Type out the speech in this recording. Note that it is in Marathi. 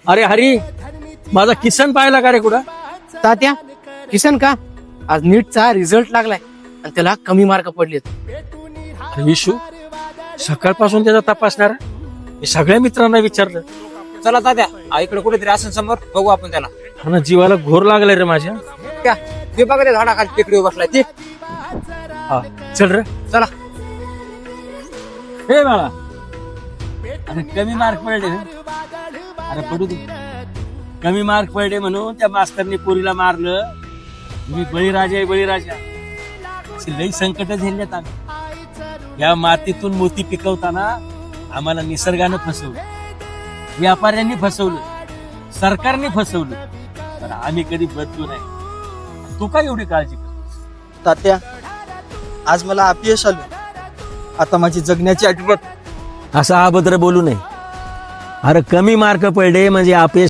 अरे हरी, माझा किसन पाहिला का रे कुठं? तात्या किसन का? आज नीटचा रिझल्ट लागलाय आणि त्याला कमी मार्क पडलेत. अरे विशू, सकाळपासून त्याचा तपासणार मी सगळ्या मित्रांना विचारलं. चला तात्या, इकडे कुठेतरी असं समोर बघू आपण त्याला. आणि जीवाला घोर लागलाय रे माझ्या. त्या ते बघा त्या झाडाखाली टेकडीवर बसलाय ते. हा, चल रे. चला. हे बाळा, अरे कमी मार्क पडले रे. अरे पडू दे. कमी मार्क पडले म्हणून त्या मास्तरनी पोरीला मारलं. मी बळीराजा आहे, बळीराजा. अशी लई संकट झेलण्यात आम्ही. या मातीतून मोती पिकवताना आम्हाला निसर्गानं फसवलं, व्यापाऱ्यांनी फसवलं, सरकारने फसवलं. तर आम्ही कधी बदलू नाही. तू काय एवढी काळजी कर? तात्या, आज मला अपयश आलं. आता माझी जगण्याची आठवण. असं अभद्र बोलू नये. अरे कमी मार्क पडले म्हणजे अपयश